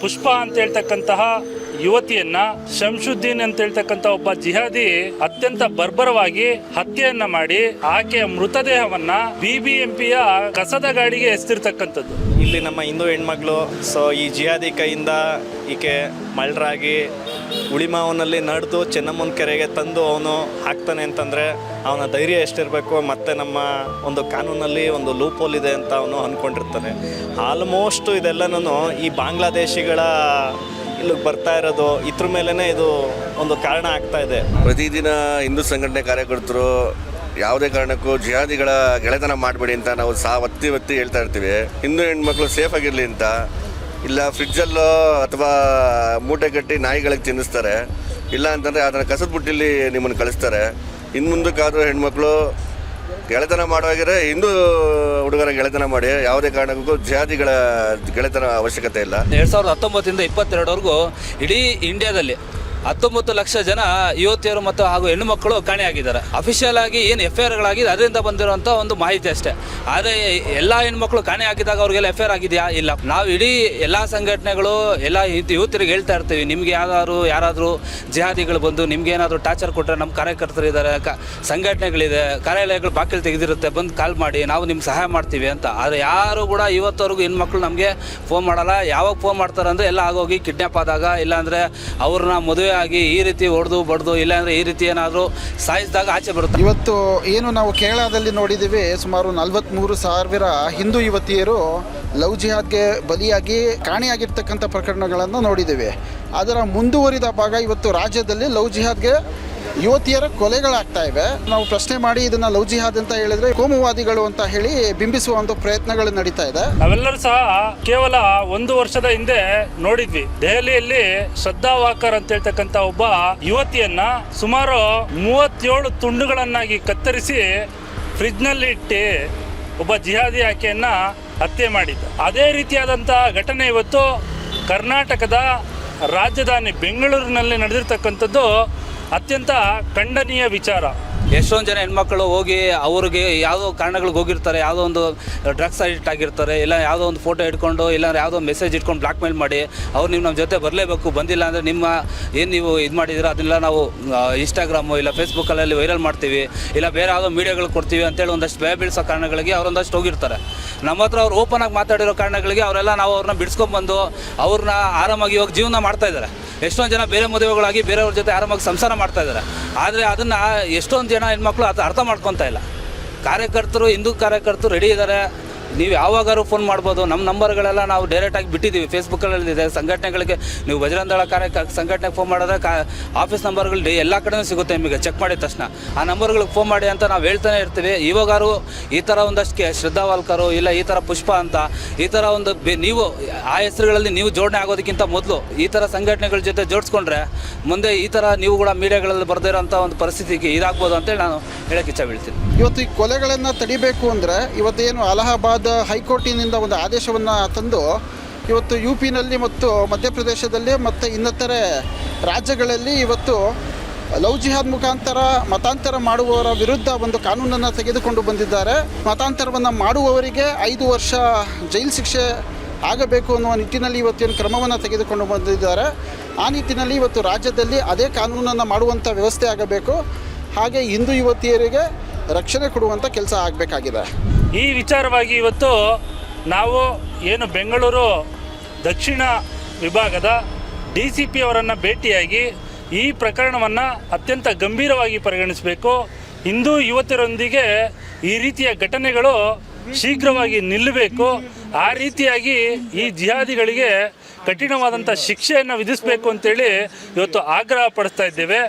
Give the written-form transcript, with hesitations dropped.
ಪುಷ್ಪ ಅಂತ ಹೇಳ್ತಕ್ಕಂತಹ ಯುವತಿಯನ್ನ ಶಂಶುದ್ದೀನ್ ಅಂತ ಹೇಳ್ತಕ್ಕಂಥ ಒಬ್ಬ ಜಿಹಾದಿ ಅತ್ಯಂತ ಬರ್ಬರವಾಗಿ ಹತ್ಯೆಯನ್ನ ಮಾಡಿ ಆಕೆಯ ಮೃತದೇಹವನ್ನ ಬಿಬಿಎಂಪಿಯ ಕಸದ ಗಾಡಿಗೆ ಎಸ್ತಿರ್ತಕ್ಕಂಥದ್ದು. ಇಲ್ಲಿ ನಮ್ಮ ಹಿಂದೂ ಹೆಣ್ಮಕ್ಳು ಈ ಜಿಹಾದಿ ಕೈಯಿಂದ ಈಕೆ ಮಳ್ಳರಾಗಿ ಉಳಿಮಾವನಲ್ಲಿ ನಡೆದು ಚೆನ್ನಮ್ಮನ ಕೆರೆಗೆ ತಂದು ಅವನು ಹಾಕ್ತಾನೆ ಅಂತಂದರೆ ಅವನ ಧೈರ್ಯ ಎಷ್ಟಿರಬೇಕು, ಮತ್ತು ನಮ್ಮ ಒಂದು ಕಾನೂನಲ್ಲಿ ಒಂದು ಲೂಪೋಲ್ ಇದೆ ಅಂತ ಅವನು ಅಂದ್ಕೊಂಡಿರ್ತಾನೆ. ಆಲ್ಮೋಸ್ಟ್ ಇದೆಲ್ಲನೂ ಈ ಬಾಂಗ್ಲಾದೇಶಿಗಳ ಇಲ್ಲಿಗೆ ಬರ್ತಾ ಇರೋದು ಇದ್ರ ಮೇಲೇ ಇದು ಒಂದು ಕಾರಣ ಆಗ್ತಾ ಇದೆ. ಪ್ರತಿದಿನ ಹಿಂದೂ ಸಂಘಟನೆ ಕಾರ್ಯಕರ್ತರು ಯಾವುದೇ ಕಾರಣಕ್ಕೂ ಜಿಹಾದಿಗಳ ಗೆಳೆತನ ಮಾಡಬೇಡಿ ಅಂತ ನಾವು ಒತ್ತಿ ಹೇಳ್ತಾ ಇರ್ತೀವಿ. ಹಿಂದೂ ಹೆಣ್ಮಕ್ಳು ಸೇಫ್ ಆಗಿರಲಿ ಅಂತ. ಇಲ್ಲ ಫ್ರಿಡ್ಜಲ್ಲೋ ಅಥವಾ ಮೂಟೆ ಕಟ್ಟಿ ನಾಯಿಗಳಿಗೆ ತಿನ್ನಿಸ್ತಾರೆ, ಇಲ್ಲ ಅಂತಂದರೆ ಅದನ್ನು ಕಸದ ಬುಟ್ಟಿಲಿ ನಿಮ್ಮನ್ನು ಕಳಿಸ್ತಾರೆ. ಇನ್ನು ಮುಂದಕ್ಕಾದರೂ ಹೆಣ್ಮಕ್ಳು ಗೆಳೆತನ ಮಾಡುವಾಗಿದ್ರೆ ಹಿಂದೂ ಹುಡುಗರ ಗೆಳೆತನ ಮಾಡಿ, ಯಾವುದೇ ಕಾರಣಕ್ಕೂ ಜಿಹಾದಿಗಳ ಗೆಳೆತನ ಅವಶ್ಯಕತೆ ಇಲ್ಲ. 2019 ಇಂದ 22ವರೆಗೂ ಇಡೀ ಇಂಡಿಯಾದಲ್ಲಿ 19 ಲಕ್ಷ ಜನ ಯುವತಿಯರು ಮತ್ತು ಹಾಗೂ ಹೆಣ್ಣು ಮಕ್ಕಳು ಕಾಣೆಯಾಗಿದ್ದಾರೆ. ಅಫಿಷಿಯಲ್ ಆಗಿ ಏನು FIRಗಳಾಗಿದೆ ಅದರಿಂದ ಬಂದಿರೋಂಥ ಒಂದು ಮಾಹಿತಿ ಅಷ್ಟೇ. ಆದರೆ ಎಲ್ಲ ಹೆಣ್ಮಕ್ಳು ಕಾಣೆ ಆಗಿದ್ದಾಗ ಅವ್ರಿಗೆಲ್ಲ FIR ಆಗಿದೆಯಾ? ಇಲ್ಲ. ನಾವು ಇಡೀ ಎಲ್ಲ ಸಂಘಟನೆಗಳು ಎಲ್ಲ ಯುವತಿಯರಿಗೆ ಹೇಳ್ತಾ ಇರ್ತೀವಿ, ನಿಮ್ಗೆ ಯಾರಾದರೂ ಜಿಹಾದಿಗಳು ಬಂದು ನಿಮ್ಗೆ ಏನಾದರೂ ಟಾರ್ಚರ್ ಕೊಟ್ಟರೆ ನಮ್ಮ ಕಾರ್ಯಕರ್ತರು ಇದ್ದಾರೆ, ಸಂಘಟನೆಗಳಿದೆ, ಕಾರ್ಯಾಲಯಗಳು ಬಾಗಿಲು ತೆಗೆದಿರುತ್ತೆ, ಬಂದು ಕಾಲ್ ಮಾಡಿ, ನಾವು ನಿಮ್ಗೆ ಸಹಾಯ ಮಾಡ್ತೀವಿ ಅಂತ. ಆದರೆ ಯಾರು ಕೂಡ ಇವತ್ತವರೆಗೂ ಹೆಣ್ಮಕ್ಳು ನಮಗೆ ಫೋನ್ ಮಾಡಲ್ಲ. ಯಾವಾಗ ಫೋನ್ ಮಾಡ್ತಾರೆ ಅಂದರೆ ಎಲ್ಲ ಆಗೋಗಿ ಕಿಡ್ನ್ಯಾಪ್ ಆದಾಗ, ಇಲ್ಲಾಂದರೆ ಅವ್ರನ್ನ ಮದುವೆ ಆಗಿ ಈ ರೀತಿ ಹೊಡೆದು ಬಡ್ದು, ಇಲ್ಲಾಂದರೆ ಈ ರೀತಿ ಏನಾದರೂ ಸಾಯಿಸಿದಾಗ ಆಚೆ ಬರುತ್ತೆ. ಇವತ್ತು ಏನು ನಾವು ಕೇರಳದಲ್ಲಿ ನೋಡಿದ್ದೀವಿ, ಸುಮಾರು 43,000 ಹಿಂದೂ ಯುವತಿಯರು ಲವ್ ಜಿಹಾದ್ಗೆ ಬಲಿಯಾಗಿ ಕಾಣೆಯಾಗಿರ್ತಕ್ಕಂಥ ಪ್ರಕರಣಗಳನ್ನು ನೋಡಿದ್ದೀವಿ. ಅದರ ಮುಂದುವರಿದ ಭಾಗ ಇವತ್ತು ರಾಜ್ಯದಲ್ಲಿ ಲವ್ ಜಿಹಾದ್ಗೆ ಯುವತಿಯರ ಕೊಲೆಗಳಾಗ್ತಾ ಇವೆ. ನಾವು ಪ್ರಶ್ನೆ ಮಾಡಿ ಇದನ್ನು ಲವ್ ಜಿಹಾದ್ ಅಂತ ಹೇಳಿದ್ರೆ ಕೋಮುವಾದಿಗಳು ಅಂತ ಹೇಳಿ ಬಿಂಬಿಸುವ ಒಂದು ಪ್ರಯತ್ನಗಳು ನಡೀತಾ ಇದೆ. ನಾವೆಲ್ಲರೂ ಸಹ ಕೇವಲ 1 ವರ್ಷದ ಹಿಂದೆ ನೋಡಿದ್ವಿ, ದೆಹಲಿಯಲ್ಲಿ ಶ್ರದ್ಧಾ ವಾಕರ್ ಅಂತ ಹೇಳ್ತಕ್ಕಂಥ ಒಬ್ಬ ಯುವತಿಯನ್ನ ಸುಮಾರು 37 ತುಂಡುಗಳನ್ನಾಗಿ ಕತ್ತರಿಸಿ ಫ್ರಿಡ್ಜ್ನಲ್ಲಿ ಇಟ್ಟು ಒಬ್ಬ ಜಿಹಾದಿ ಆಕೆಯನ್ನ ಹತ್ಯೆ ಮಾಡಿದ್ದ. ಅದೇ ರೀತಿಯಾದಂಥ ಘಟನೆ ಇವತ್ತು ಕರ್ನಾಟಕದ ರಾಜಧಾನಿ ಬೆಂಗಳೂರಿನಲ್ಲಿ ನಡೆದಿರ್ತಕ್ಕಂಥದ್ದು ಅತ್ಯಂತ ಖಂಡನೀಯ ವಿಚಾರ. ಎಷ್ಟೊಂದು ಜನ ಹೆಣ್ಮಕ್ಳು ಹೋಗಿ ಅವ್ರಿಗೆ ಯಾವುದೋ ಕಾರಣಗಳಿಗೆ ಹೋಗಿರ್ತಾರೆ, ಯಾವುದೋ ಒಂದು ಡ್ರಗ್ಸ್ ಅಡಿಕ್ಟ್ ಆಗಿರ್ತಾರೆ, ಇಲ್ಲ ಯಾವುದೋ ಒಂದು ಫೋಟೋ ಇಟ್ಕೊಂಡು, ಇಲ್ಲ ಯಾವುದೋ ಮೆಸೇಜ್ ಇಟ್ಕೊಂಡು ಬ್ಲಾಕ್ ಮೇಲ್ ಮಾಡಿ ಅವ್ರು ನೀವು ನಮ್ಮ ಜೊತೆ ಬರಲೇಬೇಕು, ಬಂದಿಲ್ಲ ಅಂದರೆ ನಿಮ್ಮ ಏನು ನೀವು ಇದು ಮಾಡಿದ್ದೀರಾ ಅದನ್ನೆಲ್ಲ ನಾವು ಇನ್ಸ್ಟಾಗ್ರಾಮು ಇಲ್ಲ ಫೇಸ್ಬುಕ್ಕಲ್ಲಿ ವೈರಲ್ ಮಾಡ್ತೀವಿ, ಇಲ್ಲ ಬೇರೆ ಯಾವುದೋ ಮೀಡಿಯಾಗಳು ಕೊಡ್ತೀವಿ ಅಂತೇಳಿ ಒಂದಷ್ಟು ಭಯ ಬೀಳಿಸೋ ಕಾರಣಗಳಿಗೆ ಅವರೊಂದಷ್ಟು ಹೋಗಿರ್ತಾರೆ. ನಮ್ಮ ಹತ್ರ ಅವ್ರು ಓಪನ್ ಆಗಿ ಮಾತಾಡಿರೋ ಕಾರಣಗಳಿಗೆ ಅವರೆಲ್ಲ ನಾವು ಅವ್ರನ್ನ ಬಿಡಿಸ್ಕೊಂಡ್ಬಂದು ಅವ್ರನ್ನ ಆರಾಮಾಗಿ ಇವಾಗ ಜೀವನ ಮಾಡ್ತಾಯಿದ್ದಾರೆ. ಎಷ್ಟೊಂದು ಜನ ಬೇರೆ ಮದುವೆಗಳಾಗಿ ಬೇರೆಯವ್ರ ಜೊತೆ ಆರಾಮಾಗಿ ಸಂಸಾರ ಮಾಡ್ತಾಯಿದ್ದಾರೆ. ಆದರೆ ಅದನ್ನು ಎಷ್ಟೊಂದು ಜನ ಹೆಣ್ಮಕ್ಳು ಅದು ಅರ್ಥ ಮಾಡ್ಕೊತಾ ಇಲ್ಲ. ಹಿಂದೂ ಕಾರ್ಯಕರ್ತರು ರೆಡಿ ಇದ್ದಾರೆ, ನೀವು ಯಾವಾಗಾದ್ರೂ ಫೋನ್ ಮಾಡ್ಬೋದು. ನಮ್ಮ ನಂಬರ್ಗಳೆಲ್ಲ ನಾವು ಡೈರೆಕ್ಟಾಗಿ ಬಿಟ್ಟಿದ್ದೀವಿ, ಫೇಸ್ಬುಕ್ಕಲ್ಲಿದೆ. ಸಂಘಟನೆಗಳಿಗೆ ನೀವು ಬಜರಂಗ ದಳ ಸಂಘಟನೆಗೆ ಫೋನ್ ಮಾಡಿದ್ರೆ ಆಫೀಸ್ ನಂಬರ್ಗಳು ಎಲ್ಲ ಕಡೆಯೂ ಸಿಗುತ್ತೆ ನಿಮಗೆ, ಚೆಕ್ ಮಾಡಿದ ತಕ್ಷಣ ಆ ನಂಬರ್ಗಳಿಗೆ ಫೋನ್ ಮಾಡಿ ಅಂತ ನಾವು ಹೇಳ್ತಾನೆ ಇರ್ತೀವಿ. ಇವಾಗಾರು ಈ ಥರ ಒಂದಷ್ಟು ಶ್ರದ್ಧಾ ವಾಲ್ಕರು ಇಲ್ಲ ಈ ಥರ ಪುಷ್ಪ ಅಂತ ಈ ಥರ ಒಂದು ನೀವು ಆ ಹೆಸರುಗಳಲ್ಲಿ ನೀವು ಜೋಡಣೆ ಆಗೋದಕ್ಕಿಂತ ಮೊದಲು ಈ ಥರ ಸಂಘಟನೆಗಳ ಜೊತೆ ಜೋಡಿಸ್ಕೊಂಡ್ರೆ ಮುಂದೆ ಈ ಥರ ನೀವು ಕೂಡ ಮೀಡಿಯಾಗಳಲ್ಲಿ ಬರ್ದಿರೋಂಥ ಒಂದು ಪರಿಸ್ಥಿತಿಗೆ ಇದಾಗ್ಬೋದು ಅಂತೇಳಿ ನಾನು ಹೇಳೋಕ್ಕೆ ಇಚ್ಛೆ ಬೀಳ್ತೀನಿ. ಇವತ್ತು ಈ ಕೊಲೆಗಳನ್ನು ತಡಿಬೇಕು ಅಂದರೆ ಇವತ್ತೇನು ಅಲಹಾಬಾದ್ ಹೈಕೋರ್ಟಿನಿಂದ ಒಂದು ಆದೇಶವನ್ನು ತಂದು ಇವತ್ತು UPನಲ್ಲಿ ಮತ್ತು ಮಧ್ಯಪ್ರದೇಶದಲ್ಲಿ ಮತ್ತು ಇನ್ನಿತರೆ ರಾಜ್ಯಗಳಲ್ಲಿ ಇವತ್ತು ಲವ್ ಜಿಹಾದ್ ಮುಖಾಂತರ ಮತಾಂತರ ಮಾಡುವವರ ವಿರುದ್ಧ ಒಂದು ಕಾನೂನನ್ನು ತೆಗೆದುಕೊಂಡು ಬಂದಿದ್ದಾರೆ. ಮತಾಂತರವನ್ನು ಮಾಡುವವರಿಗೆ 5 ವರ್ಷ ಜೈಲು ಶಿಕ್ಷೆ ಆಗಬೇಕು ಅನ್ನುವ ನಿಟ್ಟಿನಲ್ಲಿ ಇವತ್ತೇನು ಕ್ರಮವನ್ನು ತೆಗೆದುಕೊಂಡು ಬಂದಿದ್ದಾರೆ. ಆ ನಿಟ್ಟಿನಲ್ಲಿ ಇವತ್ತು ರಾಜ್ಯದಲ್ಲಿ ಅದೇ ಕಾನೂನನ್ನು ಮಾಡುವಂಥ ವ್ಯವಸ್ಥೆ ಆಗಬೇಕು. ಹಾಗೆ ಹಿಂದೂ ಯುವತಿಯರಿಗೆ ರಕ್ಷಣೆ ಕೊಡುವಂಥ ಕೆಲಸ ಆಗಬೇಕಾಗಿದೆ. ಈ ವಿಚಾರವಾಗಿ ಇವತ್ತು ನಾವು ಏನು ಬೆಂಗಳೂರು ದಕ್ಷಿಣ ವಿಭಾಗದ DCP ಅವರನ್ನು ಭೇಟಿಯಾಗಿ ಈ ಪ್ರಕರಣವನ್ನು ಅತ್ಯಂತ ಗಂಭೀರವಾಗಿ ಪರಿಗಣಿಸಬೇಕು. ಹಿಂದೂ ಯುವತಿಯರೊಂದಿಗೆ ಈ ರೀತಿಯ ಘಟನೆಗಳು ಶೀಘ್ರವಾಗಿ ನಿಲ್ಲಬೇಕು. ಆ ರೀತಿಯಾಗಿ ಈ ಜಿಹಾದಿಗಳಿಗೆ ಕಠಿಣವಾದಂಥ ಶಿಕ್ಷೆಯನ್ನು ವಿಧಿಸಬೇಕು ಅಂತೇಳಿ ಇವತ್ತು ಆಗ್ರಹ ಪಡಿಸ್ತಾ ಇದ್ದೇವೆ.